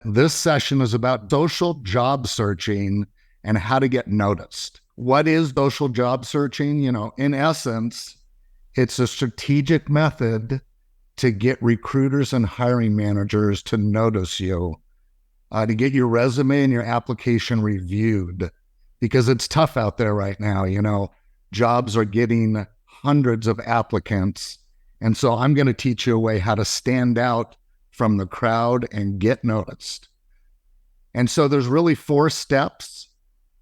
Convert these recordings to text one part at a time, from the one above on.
This session is about social job searching and how to get noticed. What is social job searching? In essence, it's a strategic method to get recruiters and hiring managers to notice you, to get your resume and your application reviewed, because it's tough out there right now. Jobs are getting hundreds of applicants. And so I'm going to teach you a way how to stand out from the crowd and get noticed. And so there's really 4 steps.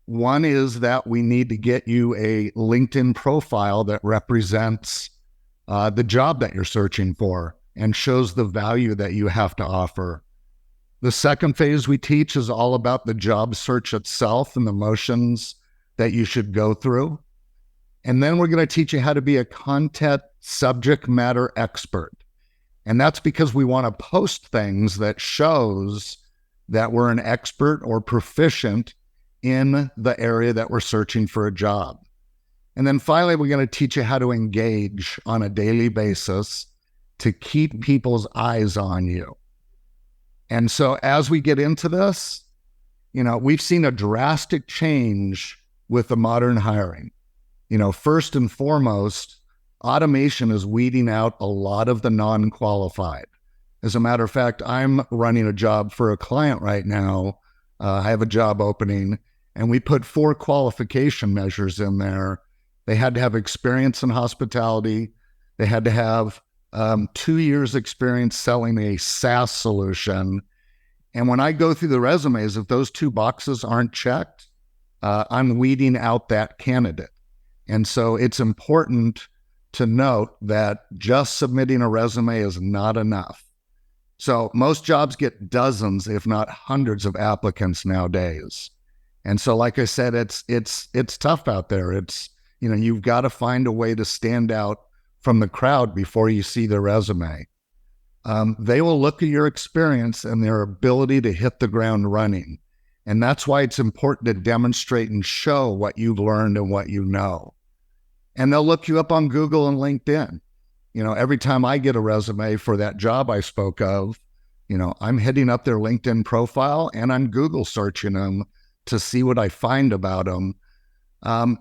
One is that we need to get you a LinkedIn profile that represents the job that you're searching for and shows the value that you have to offer. The second phase we teach is all about the job search itself and the motions that you should go through. And then we're going to teach you how to be a content subject matter expert. And that's because we want to post things that shows that we're an expert or proficient in the area that we're searching for a job. And then finally, we're going to teach you how to engage on a daily basis to keep people's eyes on you. And so as we get into this, we've seen a drastic change with the modern hiring. First and foremost, automation is weeding out a lot of the non-qualified. As a matter of fact, I'm running a job for a client right now. I have a job opening, and we put 4 qualification measures in there. They had to have experience in hospitality. They had to have 2 years experience selling a SaaS solution. And when I go through the resumes, if those 2 boxes aren't checked, I'm weeding out that candidate. And so it's important to note that just submitting a resume is not enough. So most jobs get dozens, if not hundreds of applicants nowadays. And so, like I said, it's tough out there. You've got to find a way to stand out from the crowd before you see the resume. They will look at your experience and their ability to hit the ground running. And that's why it's important to demonstrate and show what you've learned and what you know. And they'll look you up on Google and LinkedIn. Every time I get a resume for that job I spoke of, I'm hitting up their LinkedIn profile and I'm Google searching them to see what I find about them. And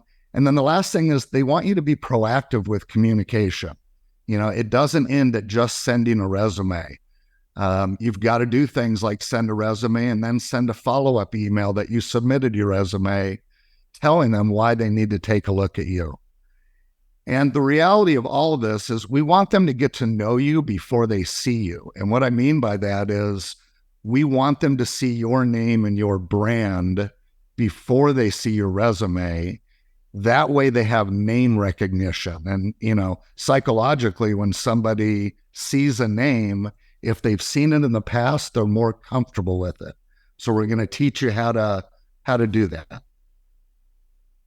then the last thing is they want you to be proactive with communication. It doesn't end at just sending a resume. You've got to do things like send a resume and then send a follow-up email that you submitted your resume, telling them why they need to take a look at you. And the reality of all of this is we want them to get to know you before they see you. And what I mean by that is we want them to see your name and your brand before they see your resume. That way they have name recognition. And, psychologically, when somebody sees a name, if they've seen it in the past, they're more comfortable with it. So we're going to teach you how to do that.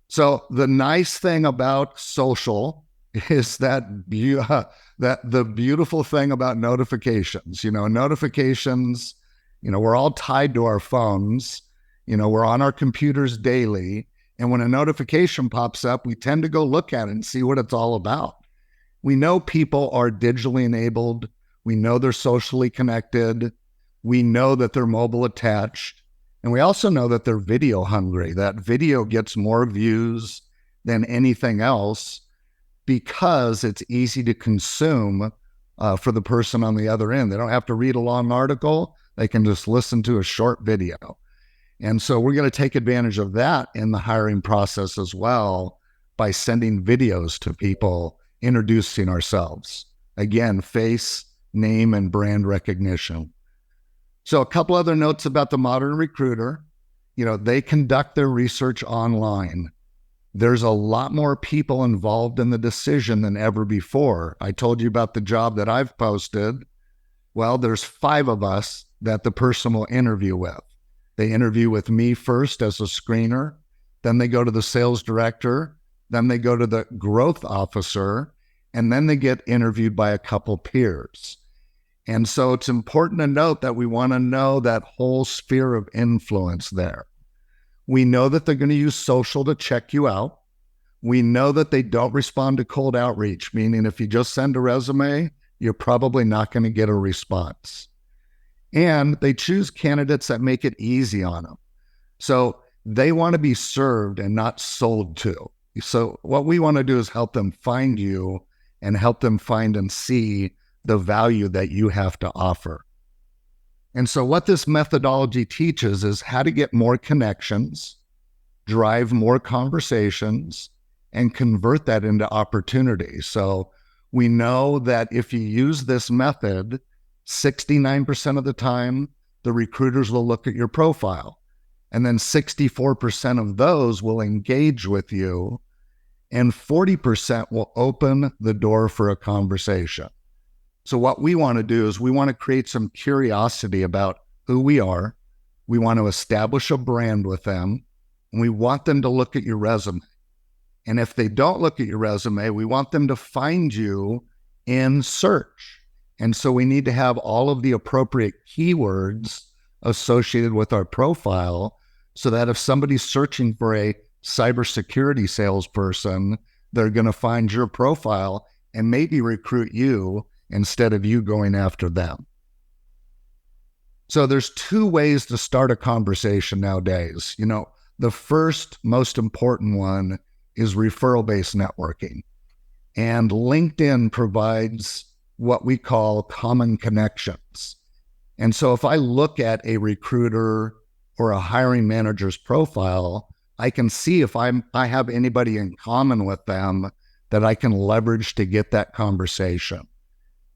So the nice thing about social is that the beautiful thing about notifications. Notifications, we're all tied to our phones. We're on our computers daily. And when a notification pops up, we tend to go look at it and see what it's all about. We know people are digitally enabled. We know they're socially connected. We know that they're mobile attached. And we also know that they're video hungry. That video gets more views than anything else because it's easy to consume for the person on the other end. They don't have to read a long article. They can just listen to a short video. And so we're going to take advantage of that in the hiring process as well by sending videos to people, introducing ourselves. Again, face, name, and brand recognition. So a couple other notes about the modern recruiter. They conduct their research online. There's a lot more people involved in the decision than ever before. I told you about the job that I've posted. Well, there's 5 of us that the person will interview with. They interview with me first as a screener. Then they go to the sales director. Then they go to the growth officer. And then they get interviewed by a couple peers. And so it's important to note that we want to know that whole sphere of influence there. We know that they're going to use social to check you out. We know that they don't respond to cold outreach, meaning if you just send a resume, you're probably not going to get a response. And they choose candidates that make it easy on them. So they want to be served and not sold to. So what we want to do is help them find you and help them find and see the value that you have to offer. And so what this methodology teaches is how to get more connections, drive more conversations, and convert that into opportunities. So we know that if you use this method, 69% of the time, the recruiters will look at your profile. And then 64% of those will engage with you, and 40% will open the door for a conversation. So what we want to do is we want to create some curiosity about who we are. We want to establish a brand with them, and we want them to look at your resume. And if they don't look at your resume, we want them to find you in search. And so we need to have all of the appropriate keywords associated with our profile so that if somebody's searching for a cybersecurity salesperson, they're going to find your profile and maybe recruit you instead of you going after them. So there's two ways to start a conversation nowadays. The first most important one is referral-based networking. And LinkedIn provides what we call common connections. And so if I look at a recruiter or a hiring manager's profile, I can see if I have anybody in common with them that I can leverage to get that conversation.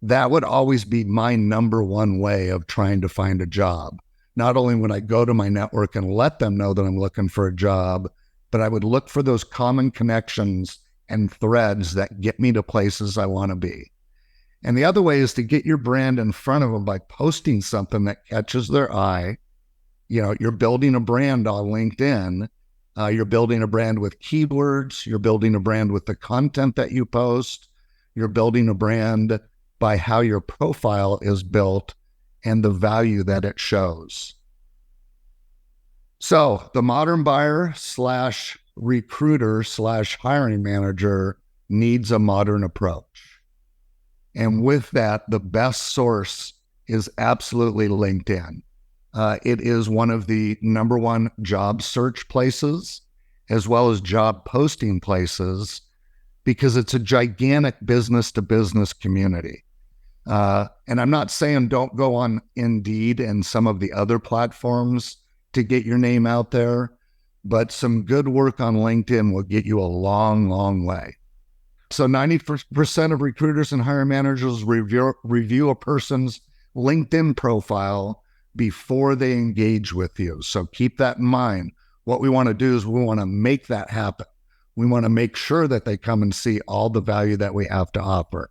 That would always be my number one way of trying to find a job. Not only would I go to my network and let them know that I'm looking for a job, but I would look for those common connections and threads that get me to places I want to be. And the other way is to get your brand in front of them by posting something that catches their eye. You're building a brand on LinkedIn. You're building a brand with keywords. You're building a brand with the content that you post. You're building a brand by how your profile is built and the value that it shows. So the modern buyer / recruiter / hiring manager needs a modern approach. And with that, the best source is absolutely LinkedIn. It is one of the number one job search places, as well as job posting places, because it's a gigantic business-to-business community. And I'm not saying don't go on Indeed and some of the other platforms to get your name out there, but some good work on LinkedIn will get you a long, long way. So 90% of recruiters and hiring managers review a person's LinkedIn profile before they engage with you. So keep that in mind. What we want to do is we want to make that happen. We want to make sure that they come and see all the value that we have to offer.